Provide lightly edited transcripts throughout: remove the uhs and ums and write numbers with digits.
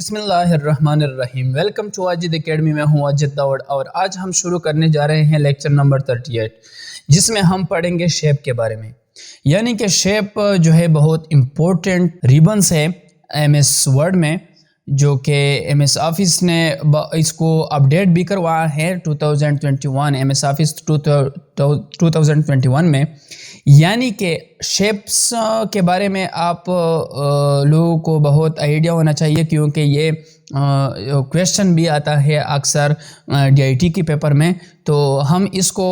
बिस्मिल्लाहिर्रहमानिर्रहीम। Welcome to अजीद academy में हूँ अजीत दाऊद और आज हम शुरू करने जा रहे हैं लेक्चर नंबर 38 जिसमें हम पढ़ेंगे शेप के बारे में। यानी कि शेप जो है बहुत इम्पोर्टेंट रिबन्स है एमएस वर्ड में, जो कि एमएस ऑफिस ने इसको अपडेट भी करवाया है 2021 एमएस ऑफिस 2021 में। यानी कि शेप्स के बारे में आप लोगों को बहुत आइडिया होना चाहिए, क्योंकि ये क्वेश्चन भी आता है अक्सर डीआईटी के पेपर में। तो हम इसको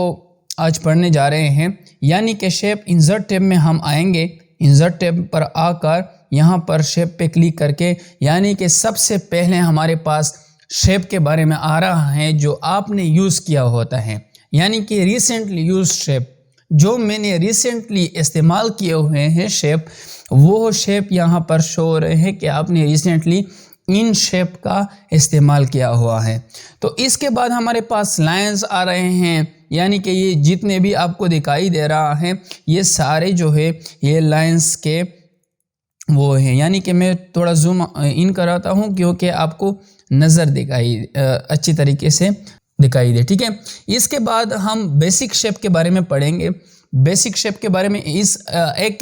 आज पढ़ने जा रहे हैं। यानी कि शेप इंसर्ट टैब में हम आएंगे। इंसर्ट टैब पर आकर यहाँ पर शेप पे क्लिक करके, यानी कि सबसे पहले हमारे पास शेप के बारे में आ रहा है जो आपने यूज़ किया होता है, यानी कि रिसेंटली यूज शेप, जो मैंने रिसेंटली इस्तेमाल किए हुए हैं शेप, वो शेप यहाँ पर शो हो रहे हैं कि आपने रिसेंटली इन शेप का इस्तेमाल किया हुआ है। तो इसके बाद हमारे पास लाइंस आ रहे हैं, यानी कि ये जितने भी आपको दिखाई दे रहा है ये सारे जो है ये लाइंस के वो हैं। यानी कि मैं थोड़ा जूम इन कराता हूँ क्योंकि आपको नज़र दिखाई अच्छी तरीके से दिखाई दे। ठीक है, इसके बाद हम बेसिक शेप के बारे में पढ़ेंगे। बेसिक शेप के बारे में इस एक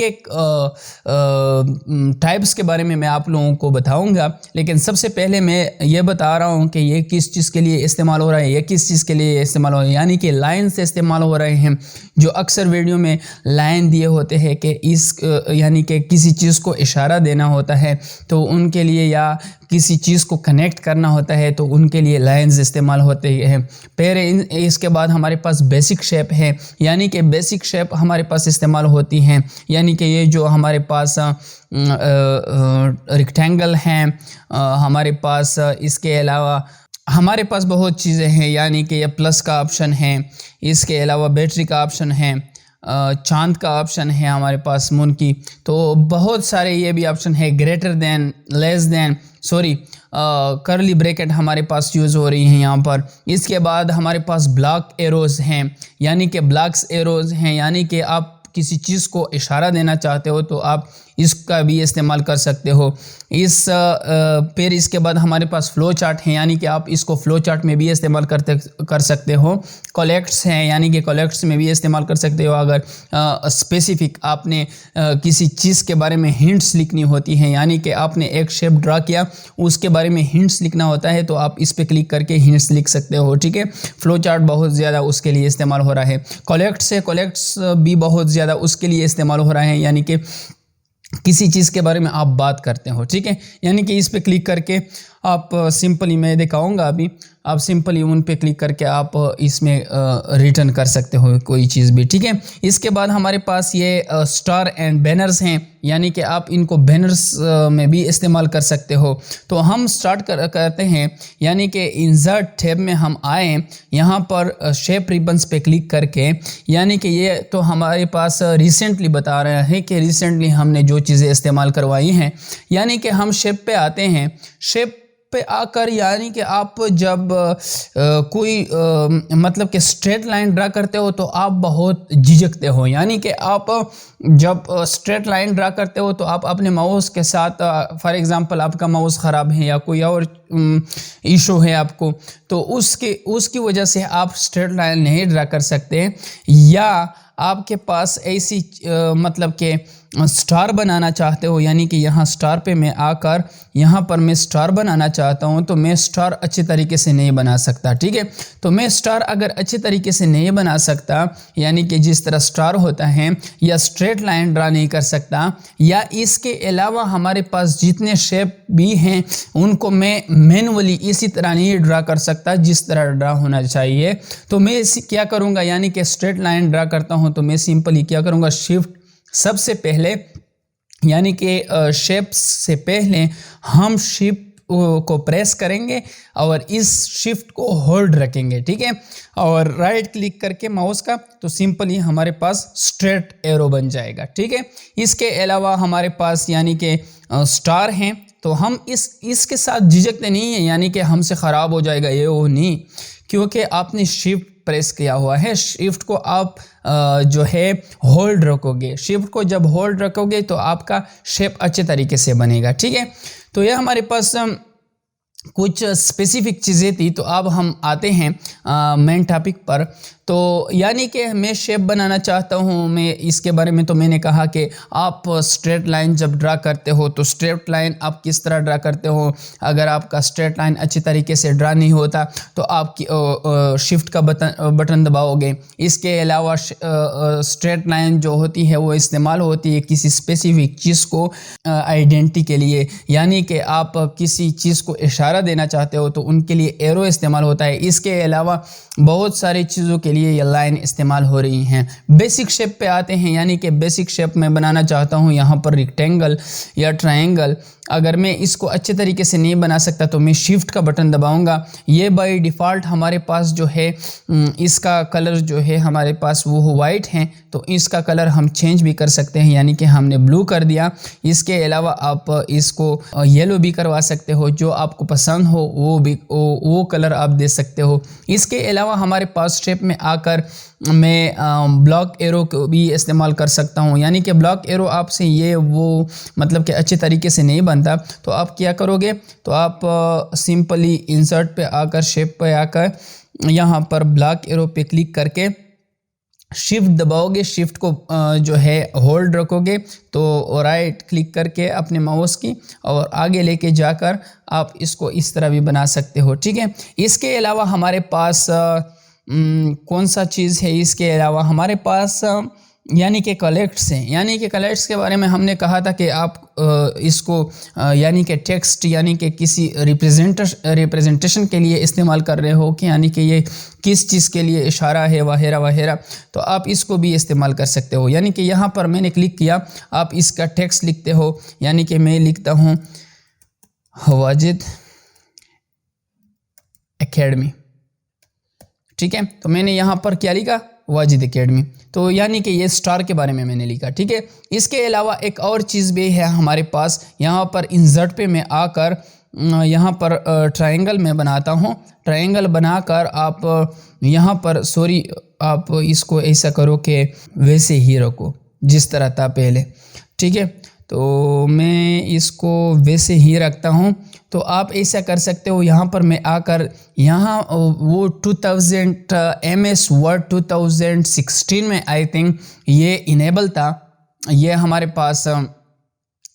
टाइप्स के बारे में मैं आप लोगों को बताऊंगा, लेकिन सबसे पहले मैं ये बता रहा हूँ कि ये किस चीज़ के लिए इस्तेमाल हो रहा है, ये किस चीज़ के लिए इस्तेमाल हो रहा है। यानी कि लाइन से इस्तेमाल हो रहे हैं। जो अक्सर वीडियो में लाइन दिए होते हैं कि इस यानी कि किसी चीज़ को इशारा देना होता है तो उनके लिए, या किसी चीज़ को कनेक्ट करना होता है तो उनके लिए लाइंस इस्तेमाल होते हैं। फिर इसके बाद हमारे पास बेसिक शेप है, यानी कि बेसिक शेप हमारे पास इस्तेमाल होती हैं। यानी कि ये जो हमारे पास रेक्टेंगल हैं, हमारे पास इसके अलावा हमारे पास बहुत चीज़ें हैं। यानी कि ये प्लस का ऑप्शन है, इसके अलावा बैटरी का ऑप्शन है, चांद का ऑप्शन है हमारे पास, मून की, तो बहुत सारे ये भी ऑप्शन है। ग्रेटर देन, लेस देन, करली ब्रैकेट हमारे पास यूज़ हो रही हैं यहाँ पर। इसके बाद हमारे पास ब्लॉक एरोज़ हैं, यानी कि ब्लॉक्स एरोज़ हैं, यानी कि आप किसी चीज़ को इशारा देना चाहते हो तो आप इसका भी इस्तेमाल कर सकते हो। फिर इसके बाद हमारे पास फ़्लो चार्ट हैं, यानी कि आप इसको फ़्लो चार्ट में भी इस्तेमाल कर सकते हो। कलेक्ट्स हैं, यानी कि कलेक्ट्स में भी इस्तेमाल कर सकते हो। अगर स्पेसिफिक आपने किसी चीज़ के बारे में हिंट्स लिखनी होती हैं, यानी कि आपने एक शेप ड्रा किया, उसके बारे में हिंट्स लिखना होता है तो आप इस पर क्लिक करके हिंट्स लिख सकते हो। ठीक है, फ़्लो चार्ट बहुत ज़्यादा उसके लिए इस्तेमाल हो रहा है। कलेक्ट्स भी बहुत ज़्यादा उसके लिए इस्तेमाल हो रहा है, यानी कि किसी चीज़ के बारे में आप बात करते हो। ठीक है, यानी कि इस पे क्लिक करके आप सिंपली, मैं दिखाऊंगा अभी, आप सिंपली उन पे क्लिक करके आप इसमें रिटर्न कर सकते हो कोई चीज़ भी। ठीक है, इसके बाद हमारे पास ये स्टार एंड बैनर्स हैं, यानी कि आप इनको बैनर्स में भी इस्तेमाल कर सकते हो। तो हम स्टार्ट करते हैं। यानी कि इंसर्ट टैब में हम आए, यहाँ पर शेप रिबन्स पे क्लिक करके, यानी कि ये तो हमारे पास रिसेंटली बता रहा है कि रिसेंटली हमने जो चीज़ें इस्तेमाल करवाई हैं। यानी कि हम शेप पे आते हैं। शेप पे आकर, यानी कि आप जब कोई मतलब कि स्ट्रेट लाइन ड्रा करते हो तो आप बहुत झिझकते हो। यानी कि आप जब स्ट्रेट लाइन ड्रा करते हो तो आप अपने माउस के साथ, फॉर एग्जांपल आपका माउस ख़राब है या कोई और इशू है आपको, तो उसकी वजह से आप स्ट्रेट लाइन नहीं ड्रा कर सकते, या आपके पास ऐसी मतलब कि स्टार बनाना चाहते हो। यानी कि यहाँ स्टार पे मैं आकर, यहाँ पर मैं स्टार बनाना चाहता हूँ तो मैं स्टार अच्छे तरीके से नहीं बना सकता। ठीक है, तो मैं स्टार अगर अच्छे तरीके से नहीं बना सकता, यानी कि जिस तरह स्टार होता है, या स्ट्रेट लाइन ड्रा नहीं कर सकता, या इसके अलावा हमारे पास जितने शेप भी हैं उनको मैं मैनुअली इसी तरह नहीं ड्रा कर सकता जिस तरह ड्रा होना चाहिए। तो मैं क्या करूँगा, यानी कि स्ट्रेट लाइन ड्रा करता हूँ तो मैं सिंपली क्या करूँगा, शिफ्ट सबसे पहले, यानी कि शेप से पहले हम शिफ्ट को प्रेस करेंगे और इस शिफ्ट को होल्ड रखेंगे। ठीक है, और राइट क्लिक करके माउस का, तो सिंपली हमारे पास स्ट्रेट एरो बन जाएगा। ठीक है, इसके अलावा हमारे पास यानी कि स्टार हैं, तो हम इसके साथ झिझकते नहीं हैं, यानी कि हमसे ख़राब हो जाएगा ये वो नहीं, क्योंकि आपने शिफ्ट प्रेस किया हुआ है। शिफ्ट को आप जो है होल्ड रखोगे। शिफ्ट को जब होल्ड रखोगे तो आपका शेप अच्छे तरीके से बनेगा। ठीक है, तो यह हमारे पास कुछ स्पेसिफिक चीज़ें थी। तो अब हम आते हैं मेन टॉपिक पर। तो यानी कि मैं शेप बनाना चाहता हूँ, मैं इसके बारे में तो मैंने कहा कि आप स्ट्रेट लाइन जब ड्रा करते हो तो स्ट्रेट लाइन आप किस तरह ड्रा करते हो। अगर आपका स्ट्रेट लाइन अच्छी तरीके से ड्रा नहीं होता तो आप शिफ्ट का बटन दबाओगे। इसके अलावा स्ट्रेट लाइन जो होती है वो इस्तेमाल होती है किसी स्पेसिफिक चीज़ को आइडेंटिटी के लिए, यानी कि आप किसी चीज़ को इशारा देना चाहते हो तो उनके लिए एरो इस्तेमाल होता है। इसके अलावा बहुत सारी चीज़ों के लिए ये लाइन इस्तेमाल हो रही हैं। बेसिक शेप पे आते हैं, यानी कि बेसिक शेप मैं बनाना चाहता हूँ यहाँ पर रेक्टेंगल या ट्रायंगल। अगर मैं इसको अच्छे तरीके से नहीं बना सकता तो मैं शिफ्ट का बटन दबाऊंगा। ये बाय डिफ़ॉल्ट हमारे पास जो है इसका कलर जो है हमारे पास वो वाइट है, तो इसका कलर हम चेंज भी कर सकते हैं, यानी कि हमने ब्लू कर दिया। इसके अलावा आप इसको येलो भी करवा सकते हो, जो आपको पसंद हो वो कलर आप दे सकते हो। इसके अलावा हमारे पास शेप में आकर मैं ब्लॉक एरो को भी इस्तेमाल कर सकता हूँ, यानी कि ब्लॉक एरो आपसे ये वो मतलब कि अच्छे तरीके से नहीं बनता। तो आप क्या करोगे, तो आप सिंपली इंसर्ट पे आकर शेप पे आकर यहाँ पर ब्लॉक एरो पे क्लिक करके शिफ्ट दबाओगे। शिफ्ट को जो है होल्ड रखोगे तो राइट क्लिक करके अपने माउस की और आगे लेके जाकर आप इसको इस तरह भी बना सकते हो, ठीक है। इसके अलावा हमारे पास कौन सा चीज़ है, इसके अलावा हमारे पास यानी कि कलेक्ट्स हैं। यानी कि कलेक्ट्स के बारे में हमने कहा था कि आप इसको यानी कि टेक्स्ट यानी कि किसी रिप्रेजेंटेशन के लिए इस्तेमाल कर रहे हो कि यानी कि ये किस चीज़ के लिए इशारा है वगैरह वगैरह, तो आप इसको भी इस्तेमाल कर सकते हो। यानी कि यहाँ पर मैंने क्लिक किया, आप इसका टेक्स्ट लिखते हो, यानी कि मैं लिखता हूँ वाजिद एकेडमी, ठीक है। तो मैंने यहाँ पर क्या लिखा, वाजिद एकेडमी, तो यानी कि ये स्टार के बारे में मैंने लिखा, ठीक है। इसके अलावा एक और चीज़ भी है हमारे पास। यहाँ पर इंसर्ट पे मैं आकर यहाँ पर ट्रायंगल में बनाता हूँ। ट्रायंगल बनाकर आप यहाँ पर आप इसको ऐसा करो कि वैसे ही रखो जिस तरह था पहले, ठीक है। तो मैं इसको वैसे ही रखता हूँ। तो आप ऐसा कर सकते हो, यहाँ पर मैं आकर यहाँ वो 2000 MS वर्ड 2016 में आई थिंक ये इनेबल था, ये हमारे पास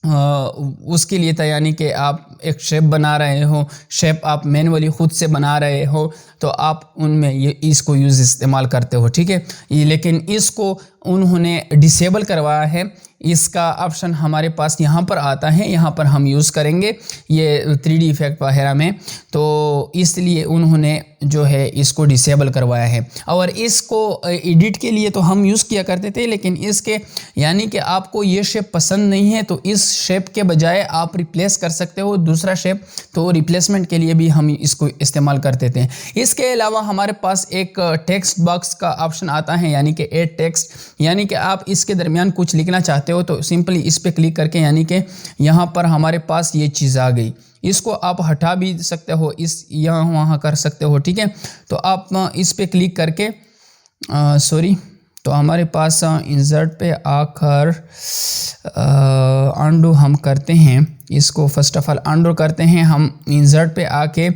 उसके लिए था, यानी कि आप एक शेप बना रहे हो, शेप आप मैनुअली ख़ुद से बना रहे हो तो आप उनमें ये इसको इस्तेमाल करते हो, ठीक है। लेकिन इसको उन्होंने डिसेबल करवाया है, इसका ऑप्शन हमारे पास यहाँ पर आता है, यहाँ पर हम यूज़ करेंगे ये 3D इफेक्ट वगैरह में, तो इसलिए उन्होंने जो है इसको डिसेबल करवाया है। और इसको एडिट के लिए तो हम यूज़ किया करते थे, लेकिन इसके यानी कि आपको ये शेप पसंद नहीं है तो इस शेप के बजाय आप रिप्लेस कर सकते हो दूसरा शेप, तो रिप्लेसमेंट के लिए भी हम इसको इस्तेमाल करते थे। इसके अलावा हमारे पास एक टेक्स्ट बॉक्स का ऑप्शन आता है, यानी कि एड टेक्स्ट, यानी कि आप इसके दरमियान कुछ लिखना चाहते हो तो सिंपली इस पे क्लिक करके यानी कि यहाँ पर हमारे पास ये चीज़ आ गई। इसको आप हटा भी सकते हो, इस यहाँ वहाँ कर सकते हो, ठीक है। तो आप इस पे क्लिक करके तो हमारे पास इंसर्ट पे आकर अंडू हम करते हैं, इसको फर्स्ट ऑफ ऑल अंडू करते हैं हम इंसर्ट पे आके।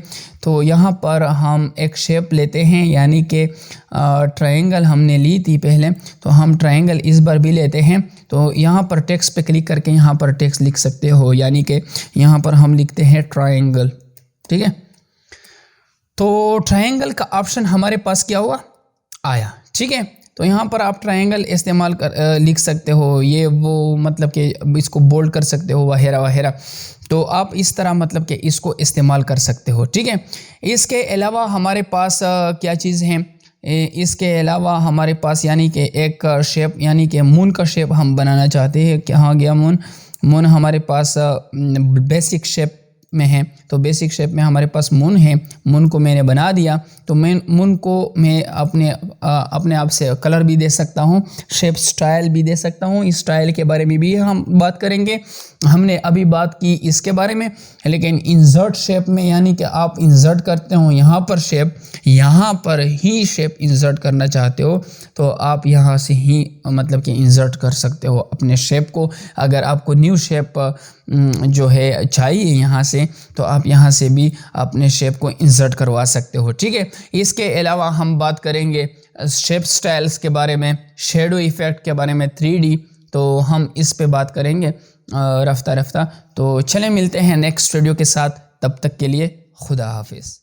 तो यहाँ पर हम एक शेप लेते हैं, यानी कि ट्रायंगल हमने ली थी पहले, तो हम ट्रायंगल इस बार भी लेते हैं। तो यहाँ पर टेक्स्ट पे क्लिक करके यहाँ पर टेक्स्ट लिख सकते हो, यानी कि यहाँ पर हम लिखते हैं ट्रायंगल, ठीक है। तो ट्रायंगल का ऑप्शन हमारे पास क्या हुआ, आया, ठीक है। तो यहाँ पर आप ट्रायंगल इस्तेमाल कर लिख सकते हो, ये वो मतलब कि इसको बोल्ड कर सकते हो वगैरह वगैरह, तो आप इस तरह मतलब कि इसको इस्तेमाल कर सकते हो, ठीक है। इसके अलावा हमारे पास क्या चीज़ है, इसके अलावा हमारे पास यानी कि एक शेप, यानी कि मून का शेप हम बनाना चाहते हैं। कहाँ गया मून हमारे पास बेसिक शेप में है, तो बेसिक शेप में हमारे पास मून है। मून को मैंने बना दिया, तो मून को मैं अपने आप से कलर भी दे सकता हूँ, शेप स्टाइल भी दे सकता हूँ। इस स्टाइल के बारे में भी हम बात करेंगे, हमने अभी बात की इसके बारे में। लेकिन इंसर्ट शेप में यानी कि आप इंसर्ट करते हो यहाँ पर शेप, यहाँ पर ही शेप इंसर्ट करना चाहते हो तो आप यहाँ से ही मतलब कि इंसर्ट कर सकते हो अपने शेप को। अगर आपको न्यू शेप जो है चाहिए यहाँ से से, तो आप यहाँ से भी अपने शेप को इंसर्ट करवा सकते हो। ठीक है, इसके अलावा हम बात करेंगे शेप स्टाइल्स के बारे में, शेडो इफ़ेक्ट के बारे में, 3D, तो हम इस पे बात करेंगे रफ्ता रफ्ता। तो चले मिलते हैं नेक्स्ट वीडियो के साथ, तब तक के लिए खुदा हाफिज़।